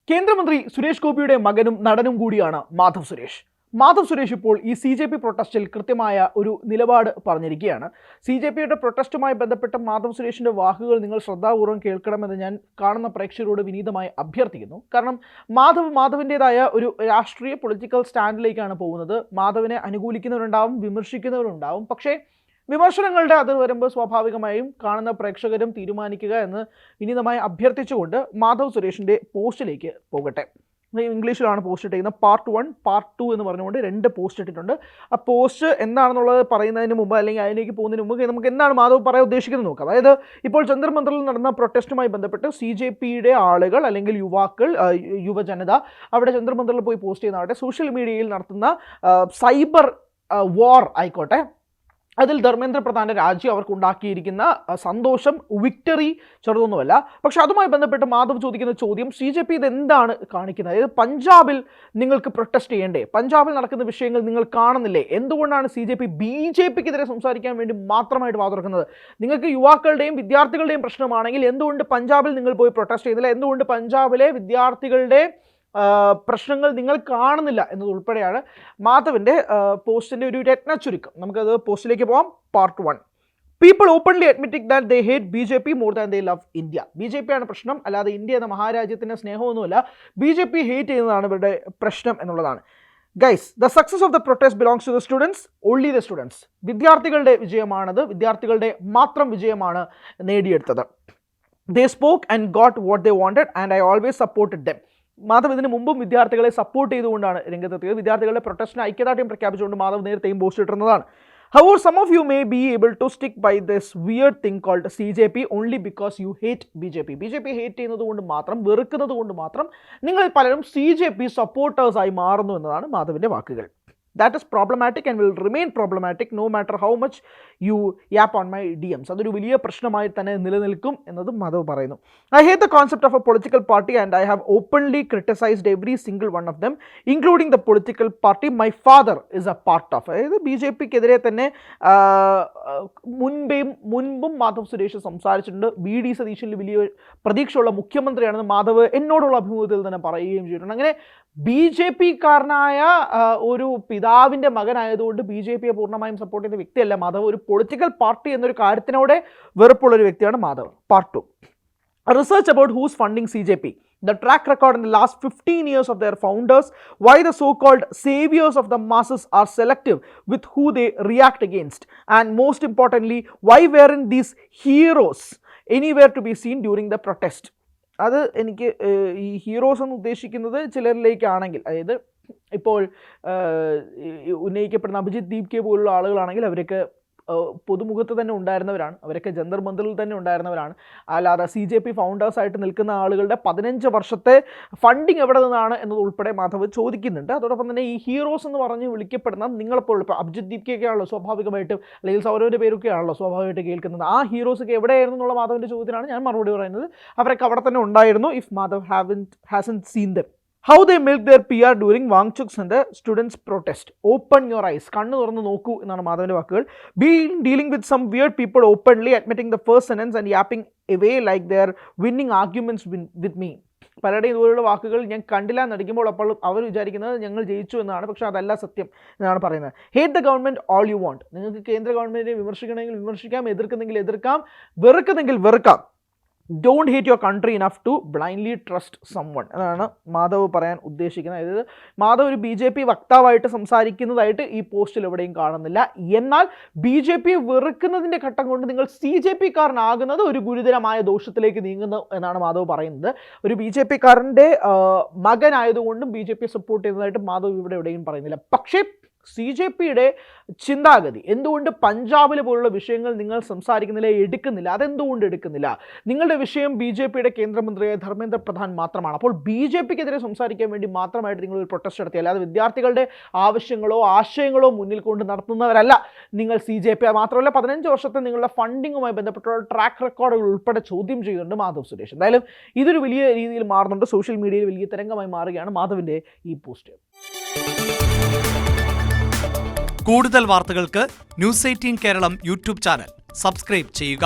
കേന്ദ്രമന്ത്രി സുരേഷ് ഗോപിയുടെ മകനും നടനും കൂടിയാണ് മാധവ് സുരേഷ്. മാധവ് സുരേഷ് ഇപ്പോൾ ഈ CJP പ്രൊട്ടസ്റ്റിൽ കൃത്യമായ ഒരു നിലപാട് പറഞ്ഞിരിക്കുകയാണ്. CJPയുടെ പ്രൊട്ടസ്റ്റുമായി ബന്ധപ്പെട്ട മാധവ് സുരേഷിന്റെ വാക്കുകൾ നിങ്ങൾ ശ്രദ്ധാപൂർവ്വം കേൾക്കണമെന്ന് ഞാൻ കാണുന്ന പ്രേക്ഷകരോട് വിനീതമായി അഭ്യർത്ഥിക്കുന്നു. കാരണം മാധവിൻ്റെതായ ഒരു രാഷ്ട്രീയ പൊളിറ്റിക്കൽ സ്റ്റാൻഡിലേക്കാണ് പോകുന്നത്. മാധവിനെ അനുകൂലിക്കുന്നവരുണ്ടാവും, വിമർശിക്കുന്നവരുണ്ടാവും. പക്ഷേ വിമർശനങ്ങളുടെ അതിർ വരുമ്പോൾ സ്വാഭാവികമായും കാണുന്ന പ്രേക്ഷകരും തീരുമാനിക്കുക എന്ന് വിനീതമായി അഭ്യർത്ഥിച്ചുകൊണ്ട് മാധവ് സുരേഷിൻ്റെ പോസ്റ്റിലേക്ക് പോകട്ടെ. ഇംഗ്ലീഷിലാണ് പോസ്റ്റ് ഇട്ടിരിക്കുന്നത്. പാർട്ട് 1, പാർട്ട് 2 എന്ന് പറഞ്ഞുകൊണ്ട് 2 പോസ്റ്റ് ഇട്ടിട്ടുണ്ട്. ആ പോസ്റ്റ് എന്താണെന്നുള്ളത് പറയുന്നതിന് മുമ്പ് അല്ലെങ്കിൽ അതിലേക്ക് പോകുന്നതിന് മുമ്പ് നമുക്ക് എന്താണ് മാധവ് പറയാൻ ഉദ്ദേശിക്കുന്നത് നോക്കാം. അതായത് ഇപ്പോൾ ജന്തർ മന്ദറിൽ നടന്ന പ്രൊട്ടസ്റ്റുമായി ബന്ധപ്പെട്ട് CJPയുടെ ആളുകൾ അല്ലെങ്കിൽ യുവാക്കൾ, യുവജനത അവിടെ ജന്തർ മന്ദറിൽ പോയി പോസ്റ്റ് ചെയ്യുന്നതാവട്ടെ, സോഷ്യൽ മീഡിയയിൽ നടത്തുന്ന സൈബർ വാർ ആയിക്കോട്ടെ, അതിൽ ധർമ്മേന്ദ്ര പ്രധാൻ്റെ രാജ്യം അവർക്ക് ഉണ്ടാക്കിയിരിക്കുന്ന സന്തോഷം, വിക്ടറി ചെറുതൊന്നുമല്ല. പക്ഷെ അതുമായി ബന്ധപ്പെട്ട് മാധവ് ചോദിക്കുന്ന ചോദ്യം, CJP ഇത് എന്താണ് കാണിക്കുന്നത്? അതായത് പഞ്ചാബിൽ നിങ്ങൾക്ക് പ്രൊട്ടസ്റ്റ് ചെയ്യണ്ടേ? പഞ്ചാബിൽ നടക്കുന്ന വിഷയങ്ങൾ നിങ്ങൾ കാണുന്നില്ലേ? എന്തുകൊണ്ടാണ് CJP BJPക്കെതിരെ സംസാരിക്കാൻ വേണ്ടി മാത്രമായിട്ട് വാതുറക്കുന്നത്? നിങ്ങൾക്ക് യുവാക്കളുടെയും വിദ്യാർത്ഥികളുടെയും പ്രശ്നമാണെങ്കിൽ എന്തുകൊണ്ട് പഞ്ചാബിൽ നിങ്ങൾ പോയി പ്രൊട്ടസ്റ്റ് ചെയ്യുന്നില്ല? എന്തുകൊണ്ട് പഞ്ചാബിലെ വിദ്യാർത്ഥികളുടെ പ്രശ്നങ്ങൾ നിങ്ങൾ കാണുന്നില്ല എന്നതുൾപ്പെടെയാണ് മാധവിൻ്റെ പോസ്റ്റിൻ്റെ ഒരു രത്ന ചുരുക്കം. നമുക്കത് പോസ്റ്റിലേക്ക് പോകാം. Part 1. People openly admitting that they hate BJP more than they love India. BJP ആണ് പ്രശ്നം, അല്ലാതെ ഇന്ത്യ എന്ന മഹാരാജ്യത്തിൻ്റെ സ്നേഹമൊന്നുമല്ല. BJP ഹേറ്റ് ചെയ്യുന്നതാണ് ഇവരുടെ പ്രശ്നം എന്നുള്ളതാണ്. Guys, the success of the protest belongs to the students, only the students. വിദ്യാർത്ഥികളുടെ വിജയമാണത്, വിദ്യാർത്ഥികളുടെ മാത്രം വിജയമാണ് നേടിയെടുത്തത്. They spoke and got what they wanted and I always supported them. Madhav ഇതിന് മുമ്പും വിദ്യാർത്ഥികളെ സപ്പോർട്ട് ചെയ്തുകൊണ്ടാണ് രംഗത്തെത്തിയത്. വിദ്യാർത്ഥികളുടെ പ്രൊട്ടസ്റ്റിന് ഐക്യദാർഢ്യം പ്രഖ്യാപിച്ചുകൊണ്ട് മാധവ് നേരത്തെയും post ഇട്ടിരുന്നതാണ്. However, some of you may be able to stick by this weird thing called CJP only because you hate BJP. BJP hate ചെയ്യുന്നത് കൊണ്ട് മാത്രം, വെറുക്കുന്നത് കൊണ്ട് മാത്രം നിങ്ങൾ പലരും CJP സപ്പോർട്ടേഴ്സായി മാറുന്നു എന്നതാണ് മാധവിൻ്റെ വാക്കുകൾ. That is problematic and will remain problematic no matter how much you yap on my DMs. അതൊരു വലിയ പ്രശ്നമായി തന്നെ നിലനിൽക്കും എന്നതും മാധവ് പറയുന്നു. I hate the concept of a political party and I have openly criticized every single one of them, including the political party my father is a part of. അതായത് BJPക്കെതിരെ തന്നെ മുൻപും മാധവ് സുരേഷ് സംസാരിച്ചിട്ടുണ്ട്. VD സതീശനിൽ വലിയ പ്രതീക്ഷയുള്ള മുഖ്യമന്ത്രിയാണെന്ന് മാധവ് എന്നോടുള്ള അഭിമുഖത്തിൽ തന്നെ പറയുകയും ചെയ്തിട്ടുണ്ട്. അങ്ങനെ BJPക്കാരനായ ഒരു പിതാവിൻ്റെ മകനായതുകൊണ്ട് BJPയെ പൂർണ്ണമായും സപ്പോർട്ട് ചെയ്യുന്ന വ്യക്തിയല്ല മാധവ്. ഒരു പൊളിറ്റിക്കൽ പാർട്ടി എന്നൊരു കാര്യത്തിനോടെ വെറുപ്പുള്ളൊരു വ്യക്തിയാണ് Madhav. Part 2. Research about whose funding CJP, the track record in the last 15 years of their founders, why the so-called saviors of the masses are selective with who they react against, and most importantly, why weren't these heroes anywhere to be seen during the protest. അത് എനിക്ക് ഈ heroes എന്ന് ഉദ്ദേശിക്കുന്നത് ചിലരിലേക്കാണെങ്കിൽ, അതായത് ഇപ്പോൾ ഉന്നയിക്കപ്പെടുന്ന അഭിജിത്ത് ദീപ്കെ പോലുള്ള ആളുകളാണെങ്കിൽ അവരൊക്കെ പൊതുമുഖത്ത് തന്നെ ഉണ്ടായിരുന്നവരാണ്, അവരൊക്കെ ജന്തർ മന്ദറിൽ തന്നെ ഉണ്ടായിരുന്നവരാണ്. അല്ലാതെ CJP ഫൗണ്ടേഴ്സായിട്ട് നിൽക്കുന്ന ആളുകളുടെ 15 വർഷത്തെ ഫണ്ടിങ് എവിടെ നിന്നാണ് എന്നതുൾപ്പെടെ മാധവ് ചോദിക്കുന്നുണ്ട്. അതോടൊപ്പം തന്നെ ഈ ഹീറോസ് എന്ന് പറഞ്ഞ് വിളിക്കപ്പെടുന്ന നിങ്ങളെപ്പോൾ ഇപ്പോൾ അഭിജിത്ത് ദീപ്കയൊക്കെയാണല്ലോ സ്വാഭാവികമായിട്ടും, അല്ലെങ്കിൽ സൗരവിൻ്റെ പേരൊക്കെയാണല്ലോ സ്വാഭാവികമായിട്ട് കേൾക്കുന്നത്. ആ ഹീറോസൊക്കെ എവിടെയായിരുന്നു എന്നുള്ള മാധവിൻ്റെ ചോദ്യത്തിനാണ് ഞാൻ മറുപടി പറയുന്നത്. അവരൊക്കെ അവിടെ തന്നെ ഉണ്ടായിരുന്നു. If Madhav hasn't seen them. How they milk their PR during Wangchuk's and the students' protest. Open your eyes. കണ്ണ് തുറന്ന് നോക്കൂ എന്നാണ് മാധവിൻ്റെ വാക്കുകൾ. Dealing with some weird people openly admitting the first sentence and yapping away like they are winning arguments with me. പലരുടെയും ഇതുപോലുള്ള വാക്കുകൾ ഞാൻ കണ്ടില്ല എന്നടിക്കുമ്പോൾ അപ്പോൾ അവർ വിചാരിക്കുന്നത് ഞങ്ങൾ ജയിച്ചു എന്നാണ്. പക്ഷേ അതല്ല സത്യം എന്നാണ് പറയുന്നത്. Hate the government all you want. നിങ്ങൾക്ക് കേന്ദ്ര ഗവൺമെൻറ്റിനെ വിമർശിക്കണമെങ്കിൽ വിമർശിക്കാം, എതിർക്കുന്നെങ്കിൽ എതിർക്കാം, വെറുക്കുന്നെങ്കിൽ വെറുക്കാം. Don't hate your country enough to blindly trust someone എന്നാണ് മാധവ് പറയാൻ ഉദ്ദേശിക്കുന്നത്. അതായത് മാധവ് ഒരു BJP വക്താവായിട്ട് സംസാരിക്കുന്നതായിട്ട് ഈ പോസ്റ്റിൽ എവിടെയും കാണുന്നില്ല. എന്നാൽ BJP വെറുക്കുന്നതിൻ്റെ ഘട്ടം കൊണ്ട് നിങ്ങൾ CJPക്കാരനാകുന്നത് ഒരു ഗുരുതരമായ ദോഷത്തിലേക്ക് നീങ്ങുന്നു എന്നാണ് മാധവ് പറയുന്നത്. ഒരു BJPക്കാരൻ്റെ മകനായതുകൊണ്ടും BJPയെ സപ്പോർട്ട് ചെയ്യുന്നതായിട്ട് മാധവ് ഇവിടെ എവിടെയും പറയുന്നില്ല. പക്ഷേ CJPയുടെ ചിന്താഗതി എന്തുകൊണ്ട് പഞ്ചാബിൽ പോലുള്ള വിഷയങ്ങൾ നിങ്ങൾ സംസാരിക്കുന്നില്ല, എടുക്കുന്നില്ല? അതെന്തുകൊണ്ട് എടുക്കുന്നില്ല? നിങ്ങളുടെ വിഷയം BJPയുടെ കേന്ദ്രമന്ത്രിയായ ധർമ്മേന്ദ്ര പ്രധാൻ മാത്രമാണ്. അപ്പോൾ BJPക്കെതിരെ സംസാരിക്കാൻ വേണ്ടി മാത്രമായിട്ട് നിങ്ങൾ ഒരു പ്രൊട്ടസ്റ്റ് നടത്തി, അല്ലാതെ വിദ്യാർത്ഥികളുടെ ആവശ്യങ്ങളോ ആശയങ്ങളോ മുന്നിൽ കൊണ്ട് നടത്തുന്നവരല്ല നിങ്ങൾ. CJP മാത്രമല്ല 15 വർഷത്തെ നിങ്ങളുടെ ഫണ്ടിങ്ങുമായി ബന്ധപ്പെട്ടുള്ള ട്രാക്ക് റെക്കോർഡുകൾ ഉൾപ്പെടെ ചോദ്യം ചെയ്യുന്നുണ്ട് മാധവ് സുരേഷ്. എന്തായാലും ഇതൊരു വലിയ രീതിയിൽ മാറുന്നുണ്ട്. സോഷ്യൽ മീഡിയയിൽ വലിയ തരംഗമായി മാറുകയാണ് മാധവിൻ്റെ ഈ പോസ്റ്റ്. കൂടുതൽ വാർത്തകൾക്ക് News 18 Keralam YouTube channel subscribe ചെയ്യുക.